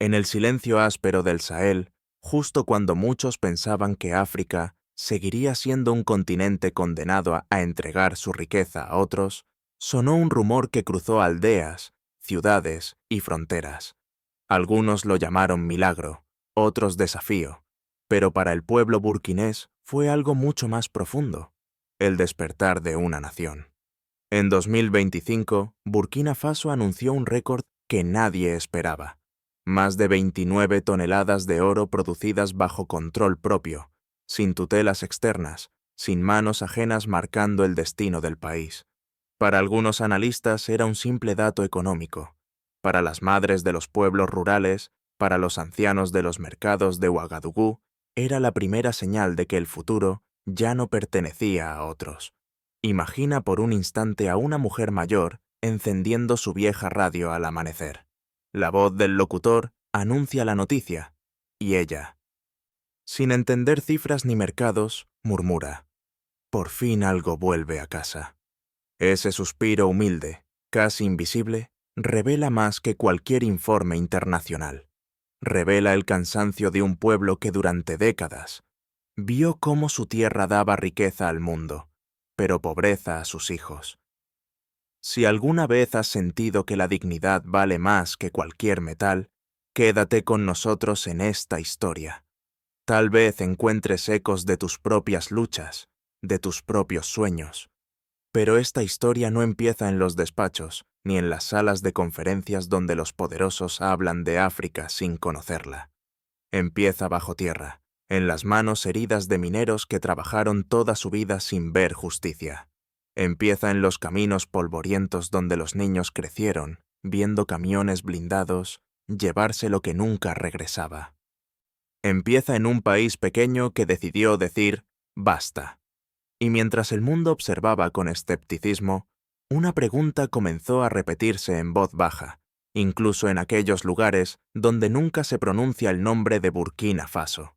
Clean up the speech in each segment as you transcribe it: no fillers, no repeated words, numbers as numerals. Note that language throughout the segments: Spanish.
En el silencio áspero del Sahel, justo cuando muchos pensaban que África seguiría siendo un continente condenado a entregar su riqueza a otros, sonó un rumor que cruzó aldeas, ciudades y fronteras. Algunos lo llamaron milagro, otros desafío, pero para el pueblo burkinés fue algo mucho más profundo, el despertar de una nación. En 2025, Burkina Faso anunció un récord que nadie esperaba: más de 29 toneladas de oro producidas bajo control propio, sin tutelas externas, sin manos ajenas marcando el destino del país. Para algunos analistas era un simple dato económico. Para las madres de los pueblos rurales, para los ancianos de los mercados de Ouagadougou, era la primera señal de que el futuro ya no pertenecía a otros. Imagina por un instante a una mujer mayor encendiendo su vieja radio al amanecer. La voz del locutor anuncia la noticia, y ella, sin entender cifras ni mercados, murmura: «Por fin algo vuelve a casa». Ese suspiro humilde, casi invisible, revela más que cualquier informe internacional. Revela el cansancio de un pueblo que durante décadas vio cómo su tierra daba riqueza al mundo, pero pobreza a sus hijos. Si alguna vez has sentido que la dignidad vale más que cualquier metal, quédate con nosotros en esta historia. Tal vez encuentres ecos de tus propias luchas, de tus propios sueños. Pero esta historia no empieza en los despachos, ni en las salas de conferencias donde los poderosos hablan de África sin conocerla. Empieza bajo tierra, en las manos heridas de mineros que trabajaron toda su vida sin ver justicia. Empieza en los caminos polvorientos donde los niños crecieron, viendo camiones blindados llevarse lo que nunca regresaba. Empieza en un país pequeño que decidió decir «basta». Y mientras el mundo observaba con escepticismo, una pregunta comenzó a repetirse en voz baja, incluso en aquellos lugares donde nunca se pronuncia el nombre de Burkina Faso.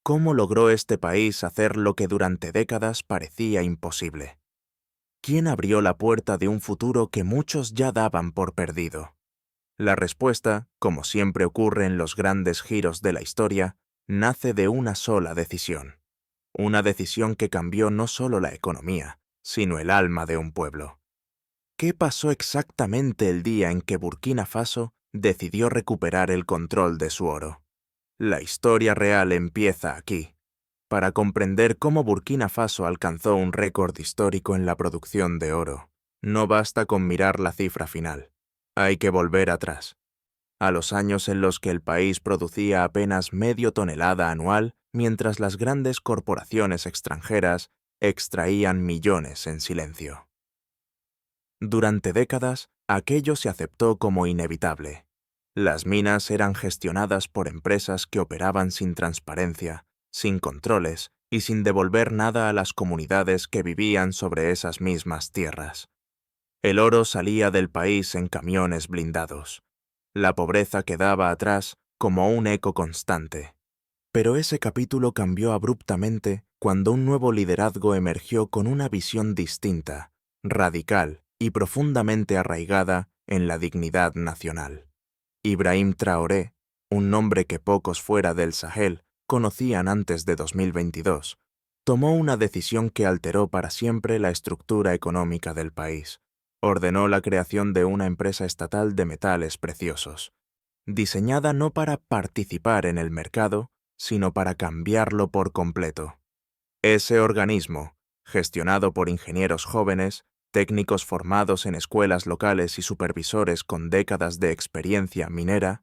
¿Cómo logró este país hacer lo que durante décadas parecía imposible? ¿Quién abrió la puerta de un futuro que muchos ya daban por perdido? La respuesta, como siempre ocurre en los grandes giros de la historia, nace de una sola decisión. Una decisión que cambió no solo la economía, sino el alma de un pueblo. ¿Qué pasó exactamente el día en que Burkina Faso decidió recuperar el control de su oro? La historia real empieza aquí. Para comprender cómo Burkina Faso alcanzó un récord histórico en la producción de oro, no basta con mirar la cifra final. Hay que volver atrás, a los años en los que el país producía apenas medio tonelada anual, mientras las grandes corporaciones extranjeras extraían millones en silencio. Durante décadas, aquello se aceptó como inevitable. Las minas eran gestionadas por empresas que operaban sin transparencia, sin controles y sin devolver nada a las comunidades que vivían sobre esas mismas tierras. El oro salía del país en camiones blindados. La pobreza quedaba atrás como un eco constante. Pero ese capítulo cambió abruptamente cuando un nuevo liderazgo emergió con una visión distinta, radical y profundamente arraigada en la dignidad nacional. Ibrahim Traoré, un nombre que pocos fuera del Sahel conocían antes de 2022, tomó una decisión que alteró para siempre la estructura económica del país. Ordenó la creación de una empresa estatal de metales preciosos, diseñada no para participar en el mercado, sino para cambiarlo por completo. Ese organismo, gestionado por ingenieros jóvenes, técnicos formados en escuelas locales y supervisores con décadas de experiencia minera,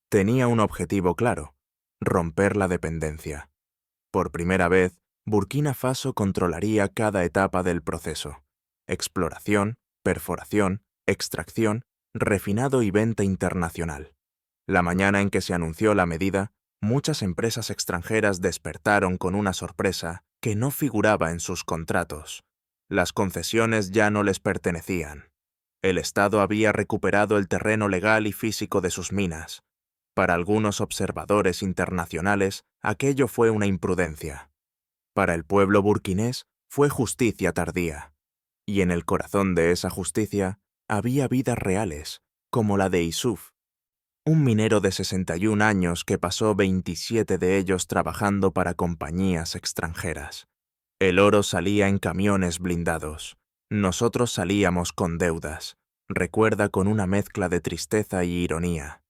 tenía un objetivo claro: romper la dependencia. Por primera vez, Burkina Faso controlaría cada etapa del proceso: exploración, perforación, extracción, refinado y venta internacional. La mañana en que se anunció la medida, muchas empresas extranjeras despertaron con una sorpresa que no figuraba en sus contratos. Las concesiones ya no les pertenecían. El Estado había recuperado el terreno legal y físico de sus minas. Para algunos observadores internacionales, aquello fue una imprudencia. Para el pueblo burkinés, fue justicia tardía. Y en el corazón de esa justicia había vidas reales, como la de Issouf, un minero de 61 años que pasó 27 de ellos trabajando para compañías extranjeras. El oro salía en camiones blindados. Nosotros salíamos con deudas, recuerda con una mezcla de tristeza y ironía.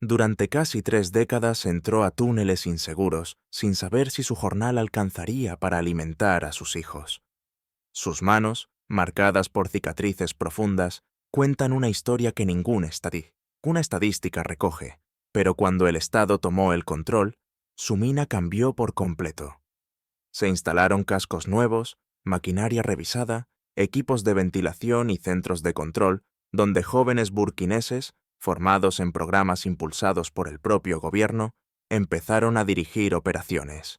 Durante casi 3 décadas entró a túneles inseguros, sin saber si su jornal alcanzaría para alimentar a sus hijos. Sus manos, marcadas por cicatrices profundas, cuentan una historia que ninguna estadística recoge, pero cuando el Estado tomó el control, su mina cambió por completo. Se instalaron cascos nuevos, maquinaria revisada, equipos de ventilación y centros de control, donde jóvenes burkineses, formados en programas impulsados por el propio gobierno, empezaron a dirigir operaciones.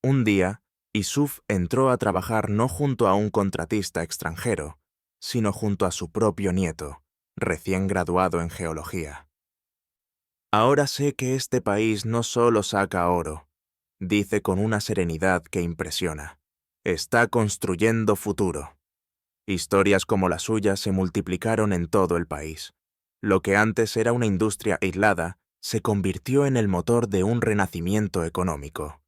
Un día, Issouf entró a trabajar no junto a un contratista extranjero, sino junto a su propio nieto, recién graduado en geología. Ahora sé que este país no solo saca oro, dice con una serenidad que impresiona. Está construyendo futuro. Historias como la suya se multiplicaron en todo el país. Lo que antes era una industria aislada se convirtió en el motor de un renacimiento económico.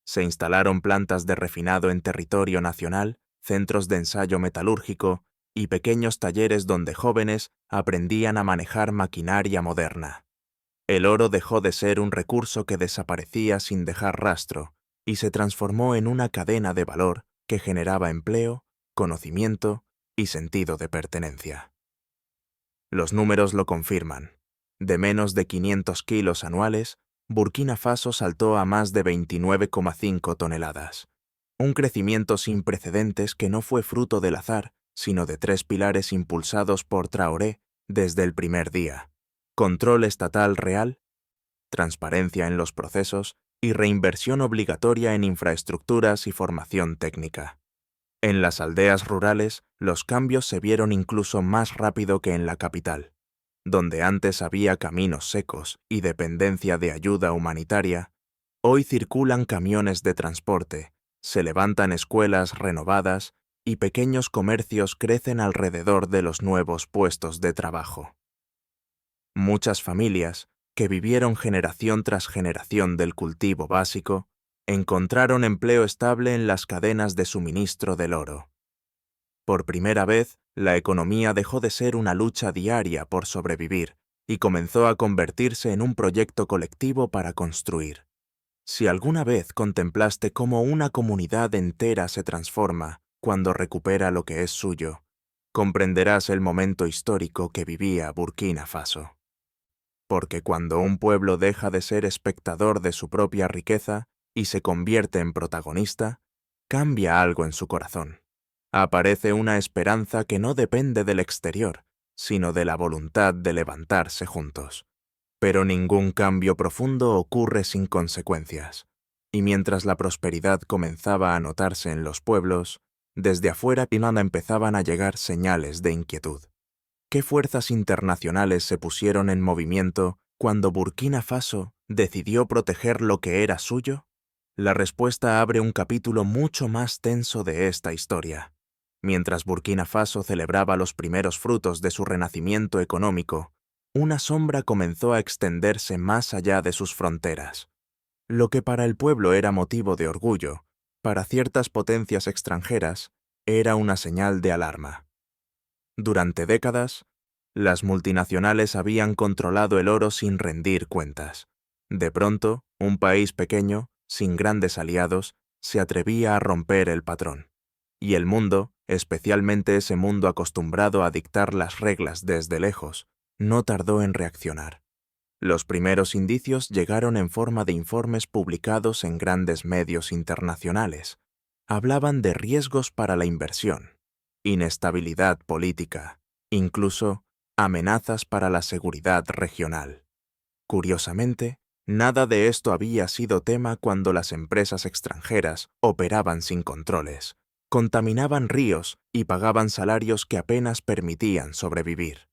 Se instalaron plantas de refinado en territorio nacional, centros de ensayo metalúrgico y pequeños talleres donde jóvenes aprendían a manejar maquinaria moderna. El oro dejó de ser un recurso que desaparecía sin dejar rastro y se transformó en una cadena de valor que generaba empleo, conocimiento y sentido de pertenencia. Los números lo confirman. De menos de 500 kilos anuales, Burkina Faso saltó a más de 29,5 toneladas. Un crecimiento sin precedentes que no fue fruto del azar, sino de 3 pilares impulsados por Traoré desde el primer día: control estatal real, transparencia en los procesos y reinversión obligatoria en infraestructuras y formación técnica. En las aldeas rurales, los cambios se vieron incluso más rápido que en la capital. Donde antes había caminos secos y dependencia de ayuda humanitaria, hoy circulan camiones de transporte, se levantan escuelas renovadas y pequeños comercios crecen alrededor de los nuevos puestos de trabajo. Muchas familias, que vivieron generación tras generación del cultivo básico, encontraron empleo estable en las cadenas de suministro del oro. Por primera vez, la economía dejó de ser una lucha diaria por sobrevivir y comenzó a convertirse en un proyecto colectivo para construir. Si alguna vez contemplaste cómo una comunidad entera se transforma cuando recupera lo que es suyo, comprenderás el momento histórico que vivía Burkina Faso. Porque cuando un pueblo deja de ser espectador de su propia riqueza y se convierte en protagonista, cambia algo en su corazón. Aparece una esperanza que no depende del exterior, sino de la voluntad de levantarse juntos. Pero ningún cambio profundo ocurre sin consecuencias. Y mientras la prosperidad comenzaba a notarse en los pueblos, desde afuera empezaban a llegar señales de inquietud. ¿Qué fuerzas internacionales se pusieron en movimiento cuando Burkina Faso decidió proteger lo que era suyo? La respuesta abre un capítulo mucho más tenso de esta historia. Mientras Burkina Faso celebraba los primeros frutos de su renacimiento económico, una sombra comenzó a extenderse más allá de sus fronteras. Lo que para el pueblo era motivo de orgullo, para ciertas potencias extranjeras, era una señal de alarma. Durante décadas, las multinacionales habían controlado el oro sin rendir cuentas. De pronto, un país pequeño, sin grandes aliados, se atrevía a romper el patrón. Y el mundo, especialmente ese mundo acostumbrado a dictar las reglas desde lejos, no tardó en reaccionar. Los primeros indicios llegaron en forma de informes publicados en grandes medios internacionales. Hablaban de riesgos para la inversión, inestabilidad política, incluso amenazas para la seguridad regional. Curiosamente, nada de esto había sido tema cuando las empresas extranjeras operaban sin controles, contaminaban ríos y pagaban salarios que apenas permitían sobrevivir.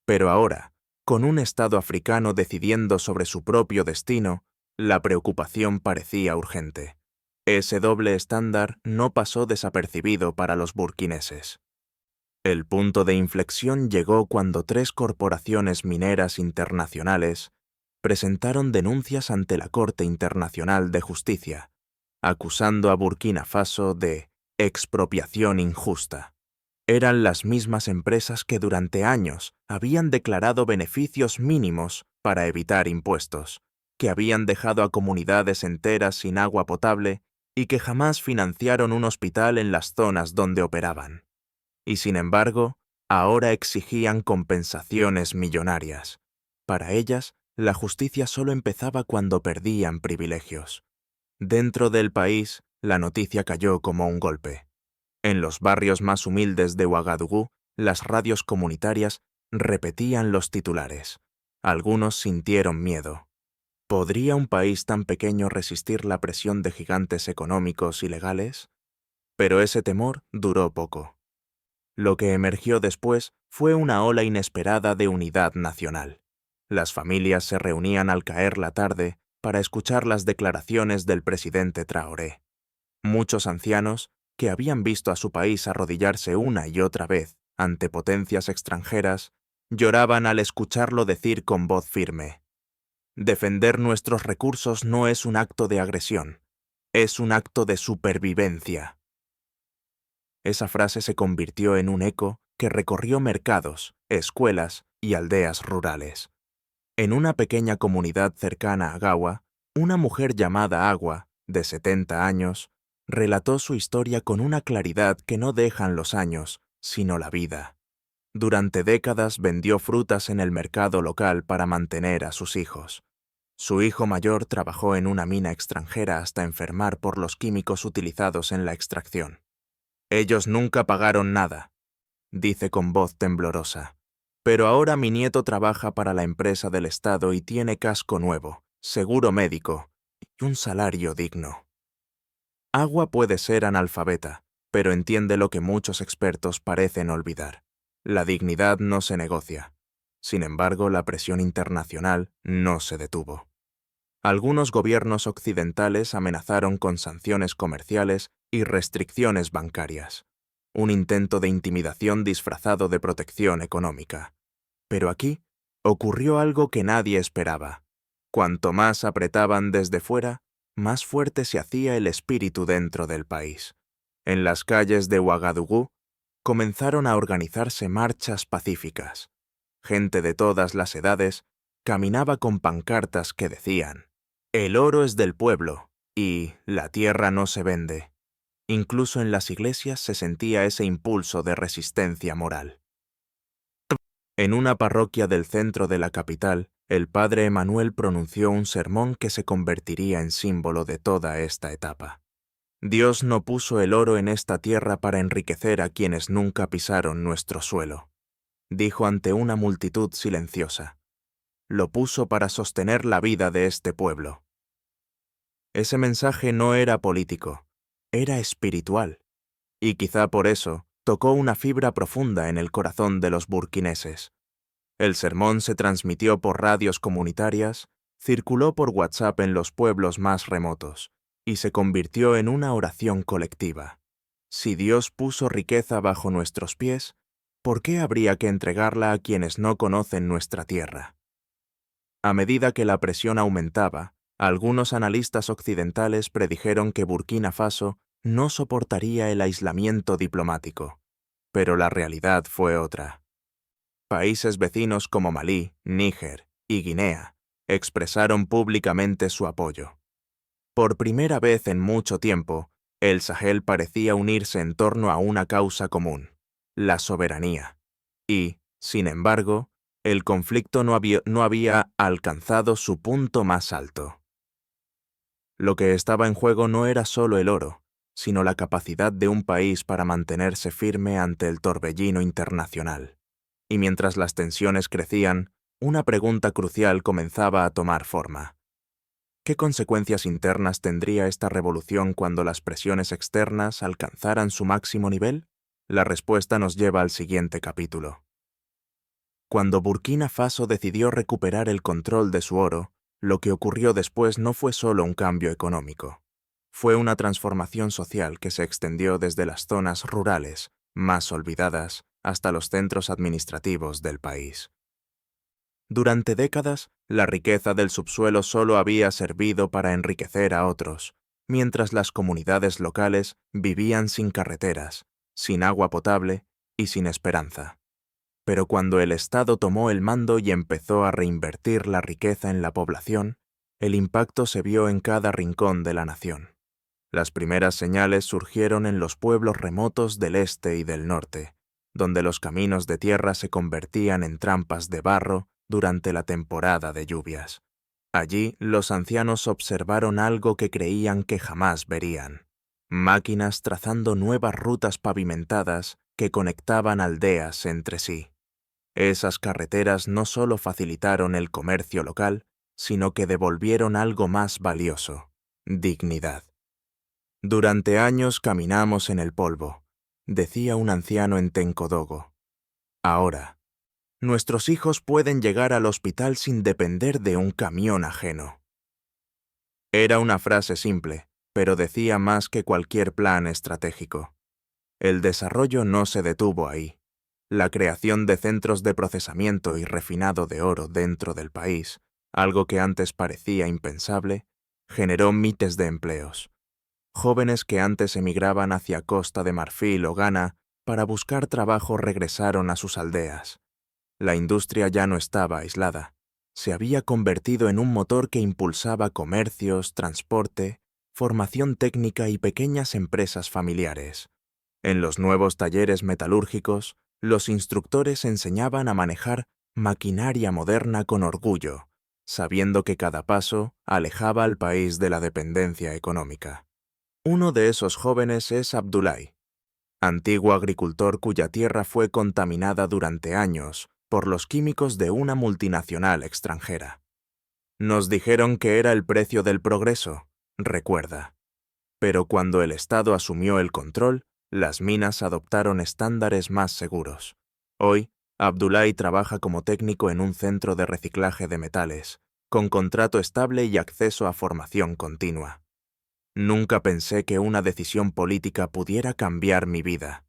Pero ahora, con un Estado africano decidiendo sobre su propio destino, la preocupación parecía urgente. Ese doble estándar no pasó desapercibido para los burkineses. El punto de inflexión llegó cuando 3 corporaciones mineras internacionales presentaron denuncias ante la Corte Internacional de Justicia, acusando a Burkina Faso de expropiación injusta. Eran las mismas empresas que durante años habían declarado beneficios mínimos para evitar impuestos, que habían dejado a comunidades enteras sin agua potable y que jamás financiaron un hospital en las zonas donde operaban. Y sin embargo, ahora exigían compensaciones millonarias. Para ellas, la justicia solo empezaba cuando perdían privilegios. Dentro del país, la noticia cayó como un golpe. En los barrios más humildes de Ouagadougou, las radios comunitarias repetían los titulares. Algunos sintieron miedo. ¿Podría un país tan pequeño resistir la presión de gigantes económicos y legales? Pero ese temor duró poco. Lo que emergió después fue una ola inesperada de unidad nacional. Las familias se reunían al caer la tarde para escuchar las declaraciones del presidente Traoré. Muchos ancianos, que habían visto a su país arrodillarse una y otra vez ante potencias extranjeras, lloraban al escucharlo decir con voz firme: «Defender nuestros recursos no es un acto de agresión, es un acto de supervivencia». Esa frase se convirtió en un eco que recorrió mercados, escuelas y aldeas rurales. En una pequeña comunidad cercana a Gawa, una mujer llamada Agua, de 70 años, relató su historia con una claridad que no dejan los años, sino la vida. Durante décadas vendió frutas en el mercado local para mantener a sus hijos. Su hijo mayor trabajó en una mina extranjera hasta enfermar por los químicos utilizados en la extracción. «Ellos nunca pagaron nada», dice con voz temblorosa. «Pero ahora mi nieto trabaja para la empresa del Estado y tiene casco nuevo, seguro médico y un salario digno». Agua puede ser analfabeta, pero entiende lo que muchos expertos parecen olvidar. La dignidad no se negocia. Sin embargo, la presión internacional no se detuvo. Algunos gobiernos occidentales amenazaron con sanciones comerciales y restricciones bancarias. Un intento de intimidación disfrazado de protección económica. Pero aquí ocurrió algo que nadie esperaba. Cuanto más apretaban desde fuera, más fuerte se hacía el espíritu dentro del país. En las calles de Ouagadougou comenzaron a organizarse marchas pacíficas. Gente de todas las edades caminaba con pancartas que decían: «El oro es del pueblo» y «La tierra no se vende». Incluso en las iglesias se sentía ese impulso de resistencia moral. En una parroquia del centro de la capital, el padre Emmanuel pronunció un sermón que se convertiría en símbolo de toda esta etapa. «Dios no puso el oro en esta tierra para enriquecer a quienes nunca pisaron nuestro suelo», dijo ante una multitud silenciosa. «Lo puso para sostener la vida de este pueblo». Ese mensaje no era político, era espiritual, y quizá por eso tocó una fibra profunda en el corazón de los burkineses. El sermón se transmitió por radios comunitarias, circuló por WhatsApp en los pueblos más remotos, y se convirtió en una oración colectiva. Si Dios puso riqueza bajo nuestros pies, ¿por qué habría que entregarla a quienes no conocen nuestra tierra? A medida que la presión aumentaba, algunos analistas occidentales predijeron que Burkina Faso no soportaría el aislamiento diplomático, pero la realidad fue otra. Países vecinos como Malí, Níger y Guinea expresaron públicamente su apoyo. Por primera vez en mucho tiempo, el Sahel parecía unirse en torno a una causa común, la soberanía. Y, sin embargo, el conflicto no había alcanzado su punto más alto. Lo que estaba en juego no era solo el oro, sino la capacidad de un país para mantenerse firme ante el torbellino internacional. Y mientras las tensiones crecían, una pregunta crucial comenzaba a tomar forma. ¿Qué consecuencias internas tendría esta revolución cuando las presiones externas alcanzaran su máximo nivel? La respuesta nos lleva al siguiente capítulo. Cuando Burkina Faso decidió recuperar el control de su oro, lo que ocurrió después no fue solo un cambio económico. Fue una transformación social que se extendió desde las zonas rurales, más olvidadas, hasta los centros administrativos del país. Durante décadas, la riqueza del subsuelo solo había servido para enriquecer a otros, mientras las comunidades locales vivían sin carreteras, sin agua potable y sin esperanza. Pero cuando el Estado tomó el mando y empezó a reinvertir la riqueza en la población, el impacto se vio en cada rincón de la nación. Las primeras señales surgieron en los pueblos remotos del este y del norte, donde los caminos de tierra se convertían en trampas de barro durante la temporada de lluvias. Allí los ancianos observaron algo que creían que jamás verían: máquinas trazando nuevas rutas pavimentadas que conectaban aldeas entre sí. Esas carreteras no solo facilitaron el comercio local, sino que devolvieron algo más valioso: dignidad. Durante años caminamos en el polvo, decía un anciano en Tencodogo. Ahora, nuestros hijos pueden llegar al hospital sin depender de un camión ajeno. Era una frase simple, pero decía más que cualquier plan estratégico. El desarrollo no se detuvo ahí. La creación de centros de procesamiento y refinado de oro dentro del país, algo que antes parecía impensable, generó miles de empleos. Jóvenes que antes emigraban hacia Costa de Marfil o Ghana para buscar trabajo regresaron a sus aldeas. La industria ya no estaba aislada. Se había convertido en un motor que impulsaba comercios, transporte, formación técnica y pequeñas empresas familiares. En los nuevos talleres metalúrgicos, los instructores enseñaban a manejar maquinaria moderna con orgullo, sabiendo que cada paso alejaba al país de la dependencia económica. Uno de esos jóvenes es Abdoulaye, antiguo agricultor cuya tierra fue contaminada durante años por los químicos de una multinacional extranjera. Nos dijeron que era el precio del progreso, recuerda. Pero cuando el Estado asumió el control, las minas adoptaron estándares más seguros. Hoy, Abdoulaye trabaja como técnico en un centro de reciclaje de metales, con contrato estable y acceso a formación continua. Nunca pensé que una decisión política pudiera cambiar mi vida,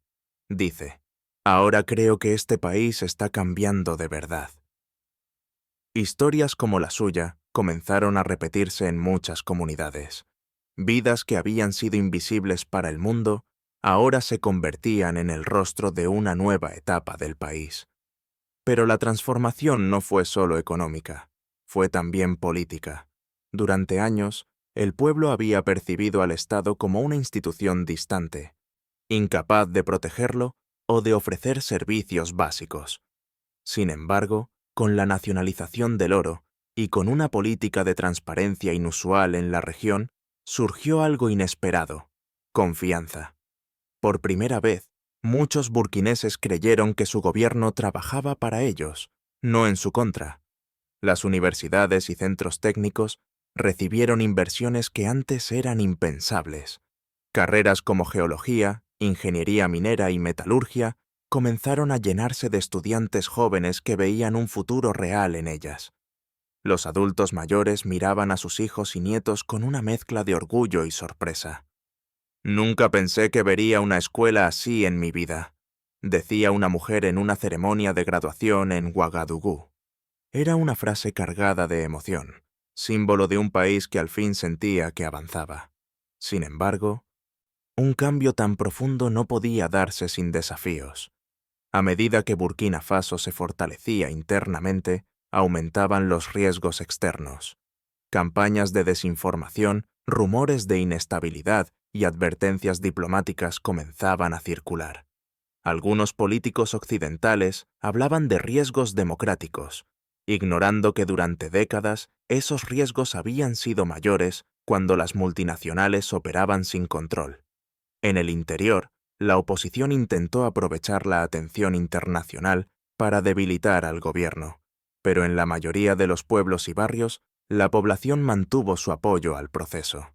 dice. Ahora creo que este país está cambiando de verdad. Historias como la suya comenzaron a repetirse en muchas comunidades. Vidas que habían sido invisibles para el mundo, ahora se convertían en el rostro de una nueva etapa del país. Pero la transformación no fue solo económica, fue también política. Durante años, el pueblo había percibido al Estado como una institución distante, incapaz de protegerlo o de ofrecer servicios básicos. Sin embargo, con la nacionalización del oro y con una política de transparencia inusual en la región, surgió algo inesperado: confianza. Por primera vez, muchos burkineses creyeron que su gobierno trabajaba para ellos, no en su contra. Las universidades y centros técnicos recibieron inversiones que antes eran impensables. Carreras como geología, ingeniería minera y metalurgia comenzaron a llenarse de estudiantes jóvenes que veían un futuro real en ellas. Los adultos mayores miraban a sus hijos y nietos con una mezcla de orgullo y sorpresa. Nunca pensé que vería una escuela así en mi vida, decía una mujer en una ceremonia de graduación en Ouagadougou. Era una frase cargada de emoción, símbolo de un país que al fin sentía que avanzaba. Sin embargo, un cambio tan profundo no podía darse sin desafíos. A medida que Burkina Faso se fortalecía internamente, aumentaban los riesgos externos. Campañas de desinformación, rumores de inestabilidad y advertencias diplomáticas comenzaban a circular. Algunos políticos occidentales hablaban de riesgos democráticos, ignorando que durante décadas esos riesgos habían sido mayores cuando las multinacionales operaban sin control. En el interior, la oposición intentó aprovechar la atención internacional para debilitar al gobierno, pero en la mayoría de los pueblos y barrios, la población mantuvo su apoyo al proceso.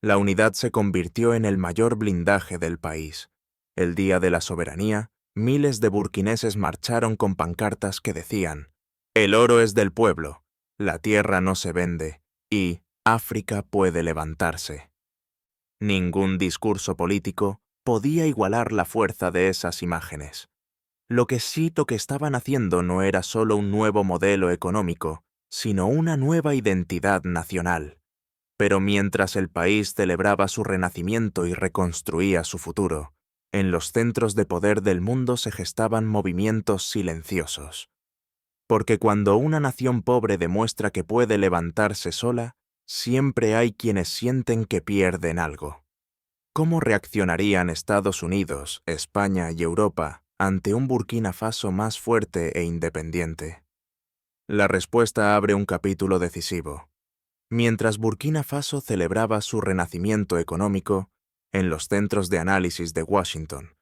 La unidad se convirtió en el mayor blindaje del país. El día de la soberanía, miles de burkineses marcharon con pancartas que decían: «El oro es del pueblo, la tierra no se vende y África puede levantarse». Ningún discurso político podía igualar la fuerza de esas imágenes. Lo que estaban haciendo no era solo un nuevo modelo económico, sino una nueva identidad nacional. Pero mientras el país celebraba su renacimiento y reconstruía su futuro, en los centros de poder del mundo se gestaban movimientos silenciosos. Porque cuando una nación pobre demuestra que puede levantarse sola, siempre hay quienes sienten que pierden algo. ¿Cómo reaccionarían Estados Unidos, España y Europa ante un Burkina Faso más fuerte e independiente? La respuesta abre un capítulo decisivo. Mientras Burkina Faso celebraba su renacimiento económico, en los centros de análisis de Washington,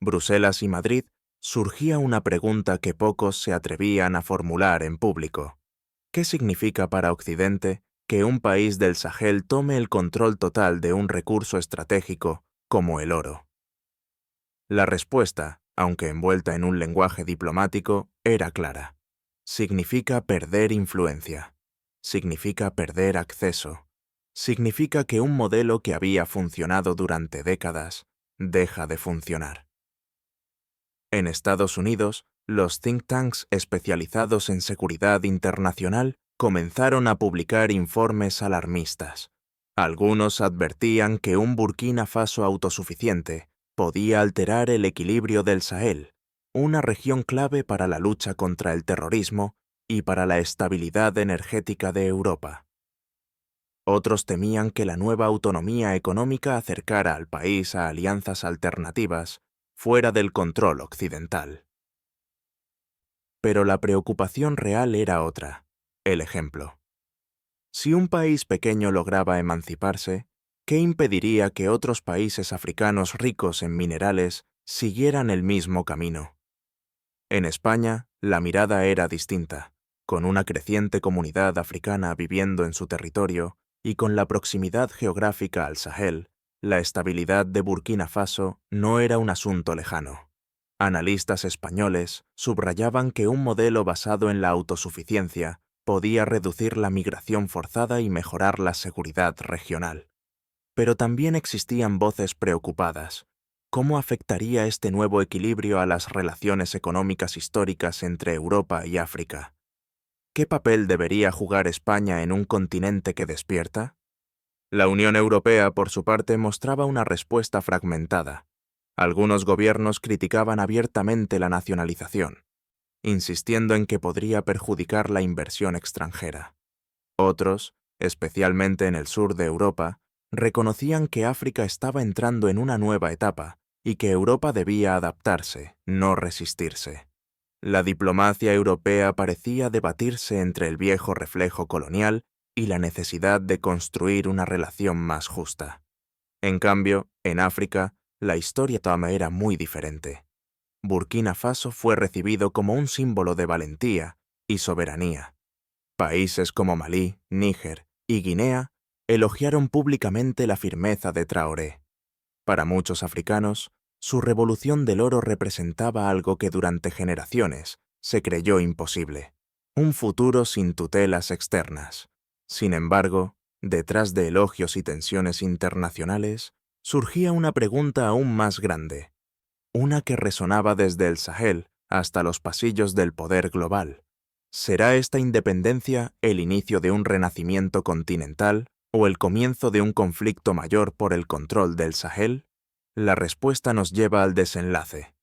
Bruselas y Madrid surgía una pregunta que pocos se atrevían a formular en público. ¿Qué significa para Occidente que un país del Sahel tome el control total de un recurso estratégico como el oro? La respuesta, aunque envuelta en un lenguaje diplomático, era clara. Significa perder influencia. Significa perder acceso. Significa que un modelo que había funcionado durante décadas deja de funcionar. En Estados Unidos, los think tanks especializados en seguridad internacional comenzaron a publicar informes alarmistas. Algunos advertían que un Burkina Faso autosuficiente podía alterar el equilibrio del Sahel, una región clave para la lucha contra el terrorismo y para la estabilidad energética de Europa. Otros temían que la nueva autonomía económica acercara al país a alianzas alternativas fuera del control occidental. Pero la preocupación real era otra, el ejemplo. Si un país pequeño lograba emanciparse, ¿qué impediría que otros países africanos ricos en minerales siguieran el mismo camino? En España, la mirada era distinta, con una creciente comunidad africana viviendo en su territorio y con la proximidad geográfica al Sahel, la estabilidad de Burkina Faso no era un asunto lejano. Analistas españoles subrayaban que un modelo basado en la autosuficiencia podía reducir la migración forzada y mejorar la seguridad regional. Pero también existían voces preocupadas. ¿Cómo afectaría este nuevo equilibrio a las relaciones económicas históricas entre Europa y África? ¿Qué papel debería jugar España en un continente que despierta? La Unión Europea, por su parte, mostraba una respuesta fragmentada. Algunos gobiernos criticaban abiertamente la nacionalización, insistiendo en que podría perjudicar la inversión extranjera. Otros, especialmente en el sur de Europa, reconocían que África estaba entrando en una nueva etapa y que Europa debía adaptarse, no resistirse. La diplomacia europea parecía debatirse entre el viejo reflejo colonial y la necesidad de construir una relación más justa. En cambio, en África, la historia tama era muy diferente. Burkina Faso fue recibido como un símbolo de valentía y soberanía. Países como Malí, Níger y Guinea elogiaron públicamente la firmeza de Traoré. Para muchos africanos, su revolución del oro representaba algo que durante generaciones se creyó imposible, un futuro sin tutelas externas. Sin embargo, detrás de elogios y tensiones internacionales, surgía una pregunta aún más grande, una que resonaba desde el Sahel hasta los pasillos del poder global. ¿Será esta independencia el inicio de un renacimiento continental o el comienzo de un conflicto mayor por el control del Sahel? La respuesta nos lleva al desenlace.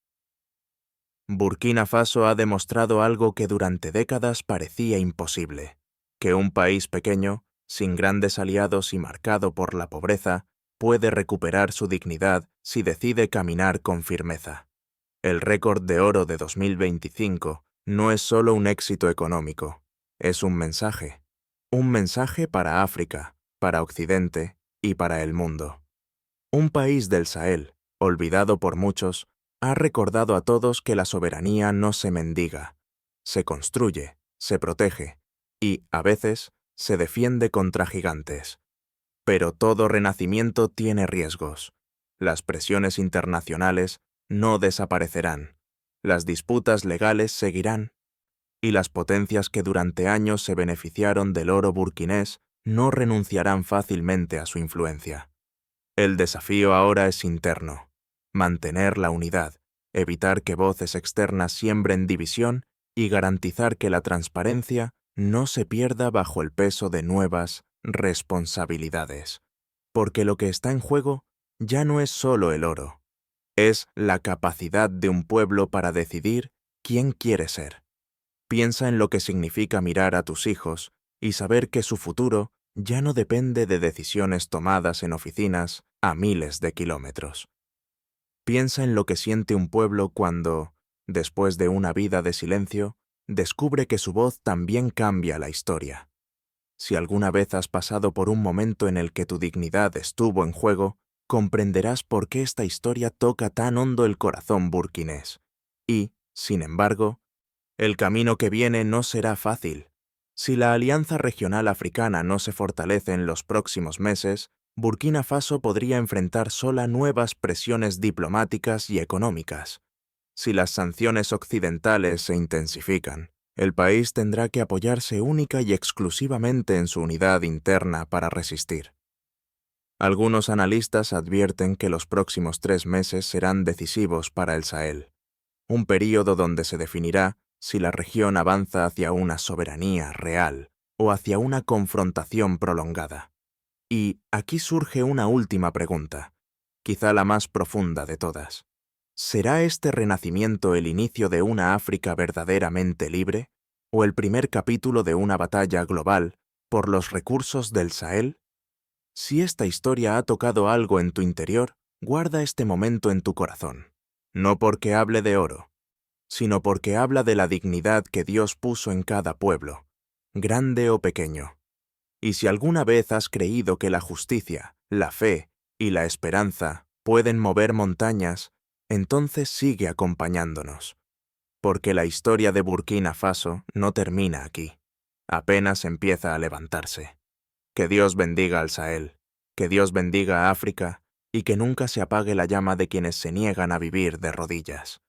Burkina Faso ha demostrado algo que durante décadas parecía imposible, que un país pequeño, sin grandes aliados y marcado por la pobreza, puede recuperar su dignidad si decide caminar con firmeza. El récord de oro de 2025 no es solo un éxito económico, es un mensaje para África, para Occidente y para el mundo. Un país del Sahel, olvidado por muchos, ha recordado a todos que la soberanía no se mendiga, se construye, se protege y, a veces, se defiende contra gigantes. Pero todo renacimiento tiene riesgos. Las presiones internacionales no desaparecerán, las disputas legales seguirán, y las potencias que durante años se beneficiaron del oro burkinés no renunciarán fácilmente a su influencia. El desafío ahora es interno: mantener la unidad, evitar que voces externas siembren división y garantizar que la transparencia no se pierda bajo el peso de nuevas responsabilidades. Porque lo que está en juego ya no es solo el oro, es la capacidad de un pueblo para decidir quién quiere ser. Piensa en lo que significa mirar a tus hijos y saber que su futuro ya no depende de decisiones tomadas en oficinas a miles de kilómetros. Piensa en lo que siente un pueblo cuando, después de una vida de silencio, descubre que su voz también cambia la historia. Si alguna vez has pasado por un momento en el que tu dignidad estuvo en juego, comprenderás por qué esta historia toca tan hondo el corazón burkinés. Y, sin embargo, el camino que viene no será fácil. Si la Alianza Regional Africana no se fortalece en los próximos meses, Burkina Faso podría enfrentar sola nuevas presiones diplomáticas y económicas. Si las sanciones occidentales se intensifican, el país tendrá que apoyarse única y exclusivamente en su unidad interna para resistir. Algunos analistas advierten que los próximos 3 meses serán decisivos para el Sahel, un período donde se definirá si la región avanza hacia una soberanía real o hacia una confrontación prolongada. Y aquí surge una última pregunta, quizá la más profunda de todas. ¿Será este renacimiento el inicio de una África verdaderamente libre o el primer capítulo de una batalla global por los recursos del Sahel? Si esta historia ha tocado algo en tu interior, guarda este momento en tu corazón, no porque hable de oro, sino porque habla de la dignidad que Dios puso en cada pueblo, grande o pequeño. Y si alguna vez has creído que la justicia, la fe y la esperanza pueden mover montañas, entonces sigue acompañándonos, porque la historia de Burkina Faso no termina aquí, apenas empieza a levantarse. Que Dios bendiga al Sahel, que Dios bendiga a África y que nunca se apague la llama de quienes se niegan a vivir de rodillas.